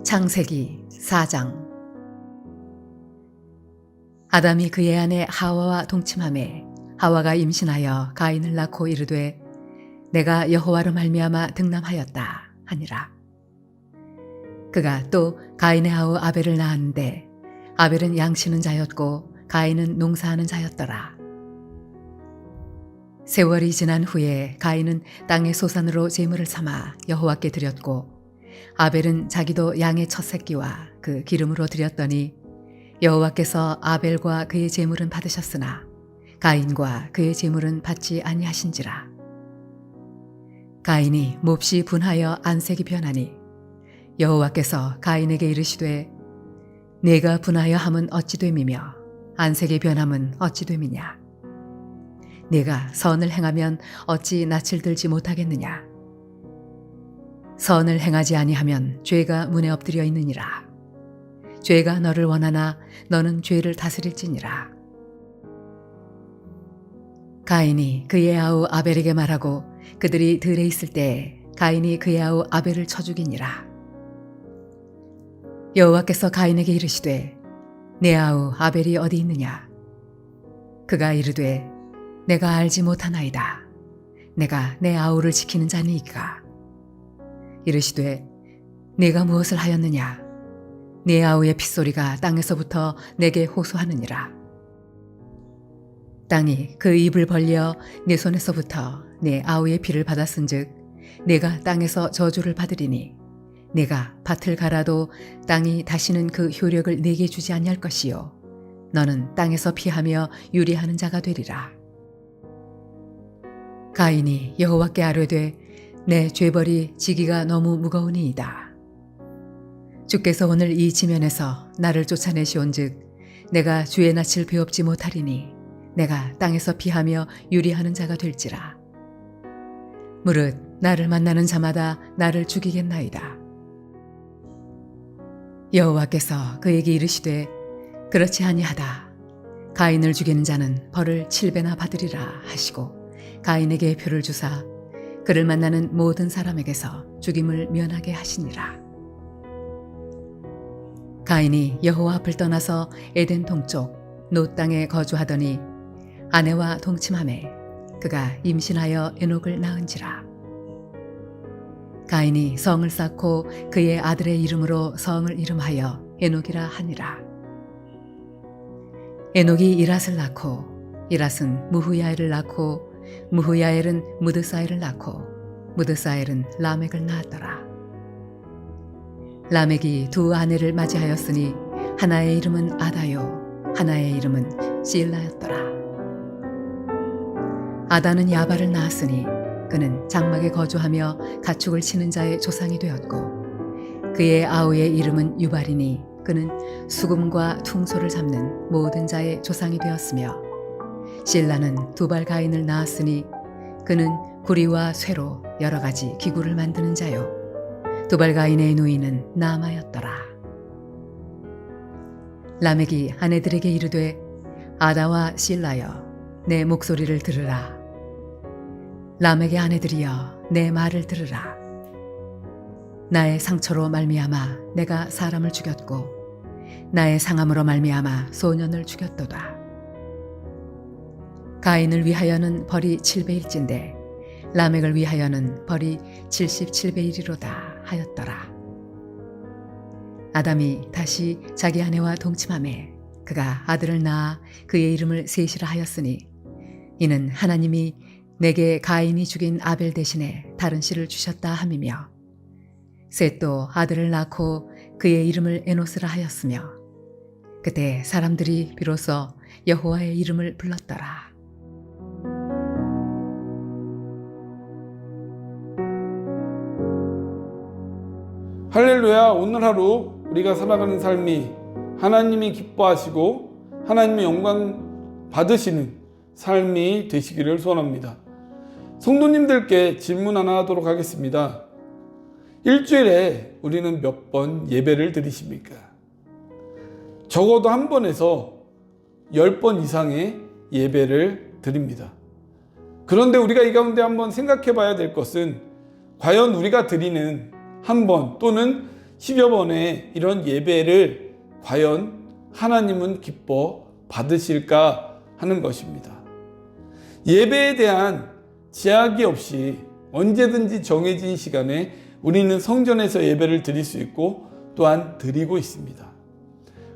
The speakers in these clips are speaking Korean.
창세기 4장. 아담이 그의 아내 하와와 동침하매 하와가 임신하여 가인을 낳고 이르되 내가 여호와로 말미암아 등남하였다 하니라. 그가 또 가인의 아우 아벨을 낳았는데 아벨은 양치는 자였고 가인은 농사하는 자였더라. 세월이 지난 후에 가인은 땅의 소산으로 제물을 삼아 여호와께 드렸고 아벨은 자기도 양의 첫 새끼와 그 기름으로 드렸더니 여호와께서 아벨과 그의 제물은 받으셨으나 가인과 그의 제물은 받지 아니하신지라. 가인이 몹시 분하여 안색이 변하니 여호와께서 가인에게 이르시되 네가 분하여 함은 어찌 됨이며 안색의 변함은 어찌 됨이냐. 네가 선을 행하면 어찌 낯을 들지 못하겠느냐. 선을 행하지 아니하면 죄가 문에 엎드려 있느니라. 죄가 너를 원하나 너는 죄를 다스릴지니라. 가인이 그의 아우 아벨에게 말하고 그들이 들에 있을 때 가인이 그의 아우 아벨을 쳐 죽이니라. 여호와께서 가인에게 이르시되 내 아우 아벨이 어디 있느냐. 그가 이르되 내가 알지 못하나이다. 내가 내 아우를 지키는 자니이까. 이르시되 네가 무엇을 하였느냐. 네 아우의 핏소리가 땅에서부터 내게 호소하느니라. 땅이 그 입을 벌려 네 손에서부터 내 아우의 피를 받았은즉 내가 땅에서 저주를 받으리니 내가 밭을 갈아도 땅이 다시는 그 효력을 내게 주지 아니할 것이요 너는 땅에서 피하며 유리하는 자가 되리라. 가인이 여호와께 아뢰되 내 죄벌이 지기가 너무 무거우니이다. 주께서 오늘 이 지면에서 나를 쫓아내시온즉 내가 주의 낯을 배웁지 못하리니 내가 땅에서 피하며 유리하는 자가 될지라. 무릇 나를 만나는 자마다 나를 죽이겠나이다. 여호와께서 그에게 이르시되 그렇지 아니하다. 가인을 죽이는 자는 벌을 7배나 받으리라 하시고 가인에게 표를 주사 그를 만나는 모든 사람에게서 죽임을 면하게 하시니라. 가인이 여호와 앞을 떠나서 에덴 동쪽 노 땅에 거주하더니 아내와 동침하매 그가 임신하여 에녹을 낳은지라. 가인이 성을 쌓고 그의 아들의 이름으로 성을 이름하여 에녹이라 하니라. 에녹이 이랏을 낳고 이랏은 무후야엘을 낳고 무후야엘은 무드사엘을 낳고 무드사엘은 라멕을 낳았더라. 라멕이 두 아내를 맞이하였으니 하나의 이름은 아다요 하나의 이름은 실라였더라. 아다는 야발을 낳았으니 그는 장막에 거주하며 가축을 치는 자의 조상이 되었고 그의 아우의 이름은 유발이니 그는 수금과 퉁소를 잡는 모든 자의 조상이 되었으며 실라는 두발 가인을 낳았으니 그는 구리와 쇠로 여러 가지 기구를 만드는 자요 두발 가인의 누이는 나마였더라. 라멕이 아내들에게 이르되 아다와 실라여 내 목소리를 들으라. 라멕의 아내들이여 내 말을 들으라. 나의 상처로 말미암아 내가 사람을 죽였고 나의 상함으로 말미암아 소년을 죽였도다. 가인을 위하여는 벌이 7배일진데 라멕을 위하여는 벌이 77배이리로다 하였더라. 아담이 다시 자기 아내와 동침하매 그가 아들을 낳아 그의 이름을 셋이라 하였으니 이는 하나님이 내게 가인이 죽인 아벨 대신에 다른 씨를 주셨다 함이며 셋도 아들을 낳고 그의 이름을 에노스라 하였으며 그때 사람들이 비로소 여호와의 이름을 불렀더라. 할렐루야. 오늘 하루 우리가 살아가는 삶이 하나님이 기뻐하시고 하나님의 영광 받으시는 삶이 되시기를 소원합니다. 성도님들께 질문 하나 하도록 하겠습니다. 일주일에 우리는 몇 번 예배를 드리십니까? 적어도 한 번에서 10번 이상의 예배를 드립니다. 그런데 우리가 이 가운데 한번 생각해 봐야 될 것은 과연 우리가 드리는 한 번 또는 10여 번의 이런 예배를 과연 하나님은 기뻐 받으실까 하는 것입니다. 예배에 대한 제약이 없이 언제든지 정해진 시간에 우리는 성전에서 예배를 드릴 수 있고 또한 드리고 있습니다.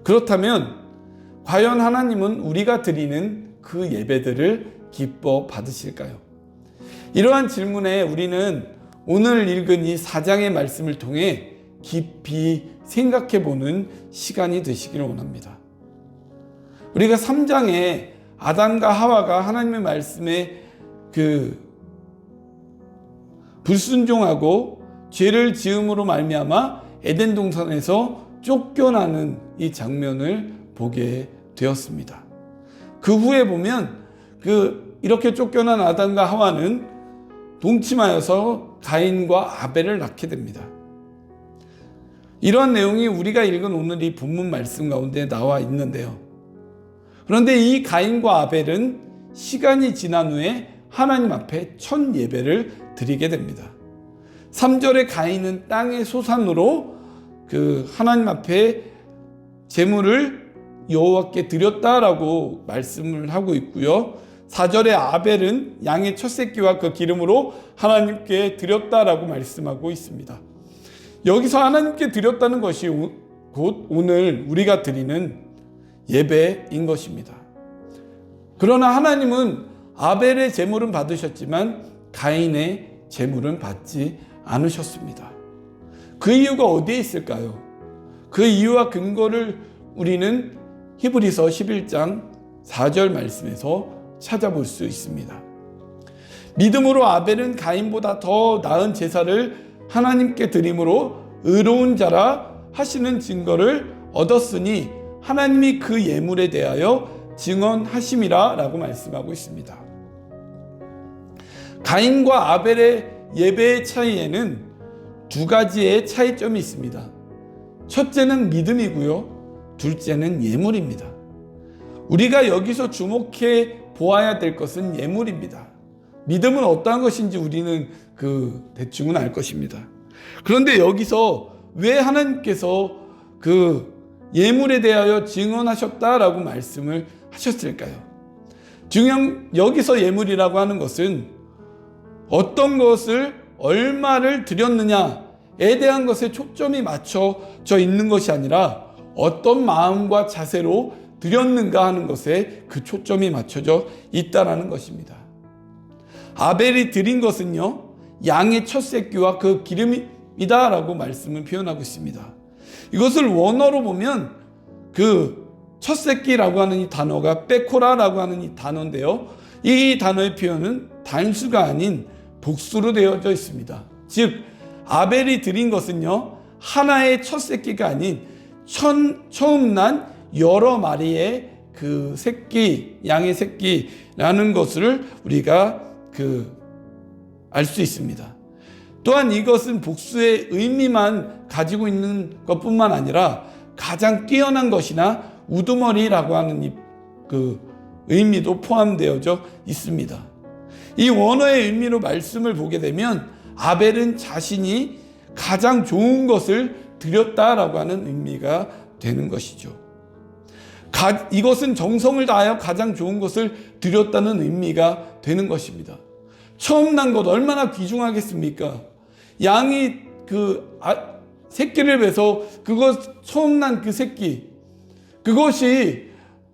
그렇다면 과연 하나님은 우리가 드리는 그 예배들을 기뻐 받으실까요? 이러한 질문에 우리는 오늘 읽은 이 4장의 말씀을 통해 깊이 생각해 보는 시간이 되시기를 원합니다. 우리가 3장에 아담과 하와가 하나님의 말씀에 불순종하고 죄를 지음으로 말미암아 에덴 동산에서 쫓겨나는 이 장면을 보게 되었습니다. 그 후에 보면 이렇게 쫓겨난 아담과 하와는 동침하여서 가인과 아벨을 낳게 됩니다. 이러한 내용이 우리가 읽은 오늘 이 본문 말씀 가운데 나와 있는데요. 그런데 이 가인과 아벨은 시간이 지난 후에 하나님 앞에 첫 예배를 드리게 됩니다. 3절에 가인은 땅의 소산으로 하나님 앞에 제물을 여호와께 드렸다라고 말씀을 하고 있고요. 4절에 아벨은 양의 첫 새끼와 그 기름으로 하나님께 드렸다라고 말씀하고 있습니다. 여기서 하나님께 드렸다는 것이 곧 오늘 우리가 드리는 예배인 것입니다. 그러나 하나님은 아벨의 제물은 받으셨지만 가인의 제물은 받지 않으셨습니다. 그 이유가 어디에 있을까요? 그 이유와 근거를 우리는 히브리서 11장 4절 말씀에서 찾아볼 수 있습니다. 믿음으로 아벨은 가인보다 더 나은 제사를 하나님께 드림으로 의로운 자라 하시는 증거를 얻었으니 하나님이 그 예물에 대하여 증언하심이라 라고 말씀하고 있습니다. 가인과 아벨의 예배의 차이에는 두 가지의 차이점이 있습니다. 첫째는 믿음이고요. 둘째는 예물입니다. 우리가 여기서 주목해 보아야 될 것은 예물입니다. 믿음은 어떠한 것인지 우리는 대충은 알 것입니다. 그런데 여기서 왜 하나님께서 예물에 대하여 증언하셨다라고 말씀을 하셨을까요? 여기서 예물이라고 하는 것은 어떤 것을 얼마를 드렸느냐에 대한 것에 초점이 맞춰져 있는 것이 아니라 어떤 마음과 자세로 드렸는가 하는 것에 그 초점이 맞춰져 있다라는 것입니다. 아벨이 드린 것은요, 양의 첫 새끼와 그 기름이다라고 말씀을 표현하고 있습니다. 이것을 원어로 보면 첫 새끼라고 하는 이 단어가 빼코라라고 하는 이 단어인데요. 이 단어의 표현은 단수가 아닌 복수로 되어져 있습니다. 즉 아벨이 드린 것은요, 하나의 첫 새끼가 아닌 처음 난 여러 마리의 양의 새끼라는 것을 우리가 알 수 있습니다. 또한 이것은 복수의 의미만 가지고 있는 것뿐만 아니라 가장 뛰어난 것이나 우두머리라고 하는 의미도 포함되어져 있습니다. 이 원어의 의미로 말씀을 보게 되면 아벨은 자신이 가장 좋은 것을 드렸다라고 하는 의미가 되는 것이죠. 이것은 정성을 다하여 가장 좋은 것을 드렸다는 의미가 되는 것입니다. 처음 난 것 얼마나 귀중하겠습니까? 양이 새끼를 베서 처음 난 그 새끼, 그것이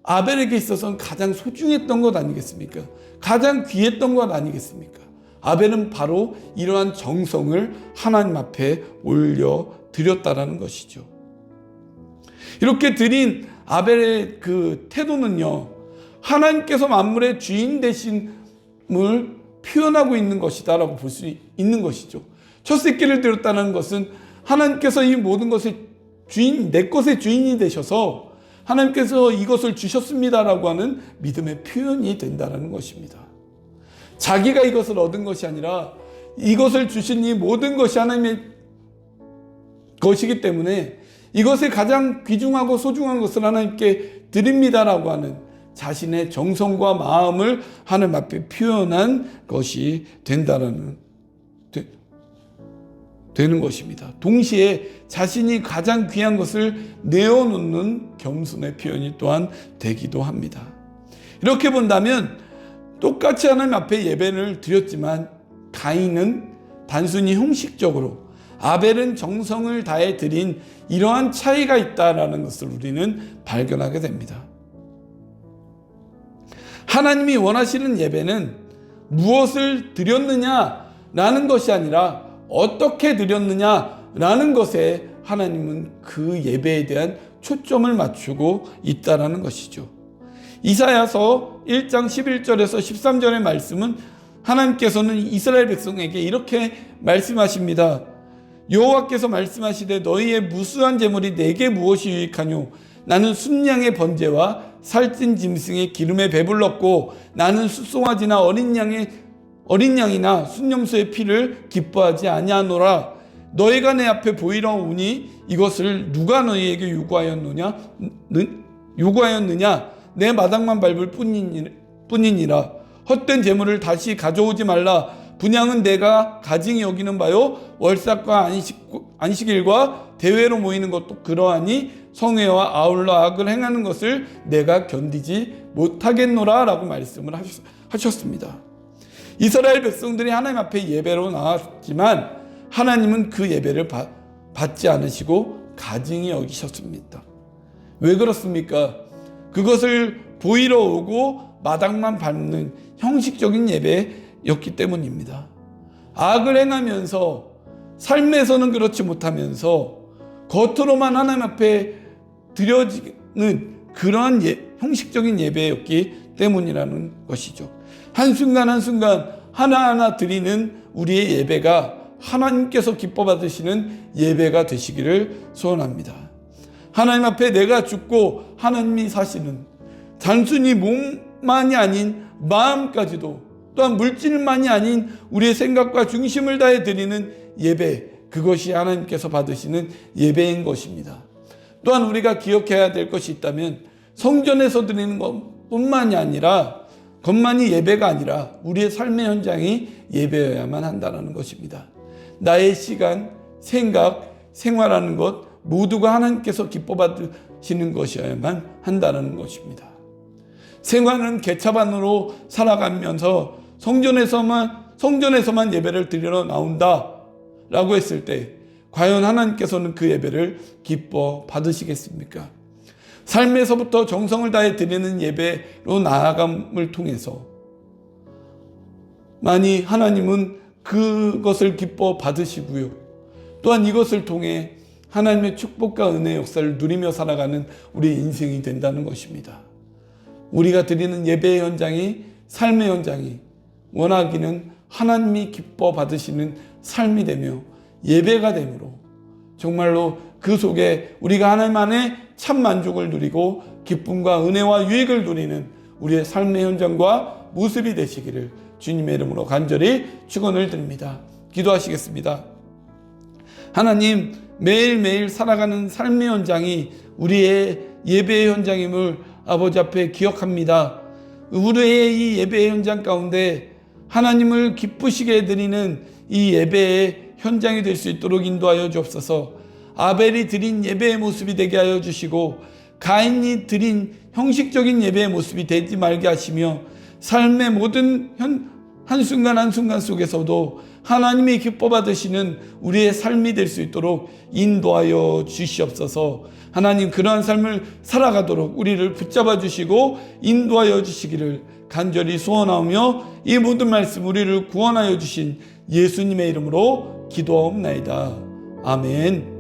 아벨에게 있어서는 가장 소중했던 것 아니겠습니까? 가장 귀했던 것 아니겠습니까? 아벨은 바로 이러한 정성을 하나님 앞에 올려 드렸다라는 것이죠. 이렇게 드린 아벨의 태도는요, 하나님께서 만물의 주인 되심을 표현하고 있는 것이다라고 볼 수 있는 것이죠. 첫 새끼를 드렸다는 것은 하나님께서 이 모든 것의 내 것의 주인이 되셔서 하나님께서 이것을 주셨습니다라고 하는 믿음의 표현이 된다는 것입니다. 자기가 이것을 얻은 것이 아니라 이것을 주신 이 모든 것이 하나님의 것이기 때문에 이것의 가장 귀중하고 소중한 것을 하나님께 드립니다라고 하는 자신의 정성과 마음을 하나님 앞에 표현한 것이 된다라는 되는 것입니다. 동시에 자신이 가장 귀한 것을 내어놓는 겸손의 표현이 또한 되기도 합니다. 이렇게 본다면 똑같이 하나님 앞에 예배를 드렸지만 가인은 단순히 형식적으로, 아벨은 정성을 다해 드린 이러한 차이가 있다라는 것을 우리는 발견하게 됩니다. 하나님이 원하시는 예배는 무엇을 드렸느냐라는 것이 아니라 어떻게 드렸느냐라는 것에 하나님은 그 예배에 대한 초점을 맞추고 있다라는 것이죠. 이사야서 1장 11절에서 13절의 말씀은 하나님께서는 이스라엘 백성에게 이렇게 말씀하십니다. 여호와께서 말씀하시되 너희의 무수한 제물이 내게 무엇이 유익하뇨? 나는 순양의 번제와 살찐 짐승의 기름에 배불렀고 나는 숫송아지나 어린 양이나 순염소의 피를 기뻐하지 아니하노라. 너희가 내 앞에 보이러 오니 이것을 누가 너희에게 요구하였느냐? 내 마당만 밟을 뿐이니라. 헛된 재물을 다시 가져오지 말라. 분향은 내가 가증히 여기는 바요 월삭과 안식일과 대회로 모이는 것도 그러하니 성회와 아울러 악을 행하는 것을 내가 견디지 못하겠노라 라고 말씀을 하셨습니다. 이스라엘 백성들이 하나님 앞에 예배로 나왔지만 하나님은 그 예배를 받지 않으시고 가증히 여기셨습니다. 왜 그렇습니까? 그것을 보이러 오고 마당만 밟는 형식적인 예배였기 때문입니다. 악을 행하면서 삶에서는 그렇지 못하면서 겉으로만 하나님 앞에 드려지는 그러한 형식적인 예배였기 때문이라는 것이죠. 한순간 한순간 하나하나 드리는 우리의 예배가 하나님께서 기뻐 받으시는 예배가 되시기를 소원합니다. 하나님 앞에 내가 죽고 하나님이 사시는, 단순히 몸만이 아닌 마음까지도, 또한 물질만이 아닌 우리의 생각과 중심을 다해 드리는 예배, 그것이 하나님께서 받으시는 예배인 것입니다. 또한 우리가 기억해야 될 것이 있다면 성전에서 드리는 것뿐만이 아니라, 것만이 예배가 아니라 우리의 삶의 현장이 예배여야만 한다는 것입니다. 나의 시간, 생각, 생활하는 것 모두가 하나님께서 기뻐 받으시는 것이어야만 한다는 것입니다. 생활은 개차반으로 살아가면서 성전에서만 예배를 드리러 나온다 라고 했을 때 과연 하나님께서는 그 예배를 기뻐 받으시겠습니까? 삶에서부터 정성을 다해 드리는 예배로 나아감을 통해서 만이 하나님은 그것을 기뻐 받으시고요. 또한 이것을 통해 하나님의 축복과 은혜의 역사를 누리며 살아가는 우리의 인생이 된다는 것입니다. 우리가 드리는 예배의 현장이, 삶의 현장이 원하기는 하나님이 기뻐 받으시는 삶이 되며 예배가 되므로 정말로 그 속에 우리가 하나님 안에 참 만족을 누리고 기쁨과 은혜와 유익을 누리는 우리의 삶의 현장과 모습이 되시기를 주님의 이름으로 간절히 축원을 드립니다. 기도하시겠습니다. 하나님, 매일매일 살아가는 삶의 현장이 우리의 예배의 현장임을 아버지 앞에 기억합니다. 우리의 이 예배의 현장 가운데 하나님을 기쁘시게 해드리는 이 예배의 현장이 될 수 있도록 인도하여 주옵소서. 아벨이 드린 예배의 모습이 되게 하여 주시고 가인이 드린 형식적인 예배의 모습이 되지 말게 하시며 삶의 모든 한순간 한순간 속에서도 하나님이 기뻐 받으시는 우리의 삶이 될 수 있도록 인도하여 주시옵소서. 하나님, 그러한 삶을 살아가도록 우리를 붙잡아 주시고 인도하여 주시기를 간절히 소원하며 이 모든 말씀 우리를 구원하여 주신 예수님의 이름으로 기도하옵나이다. 아멘.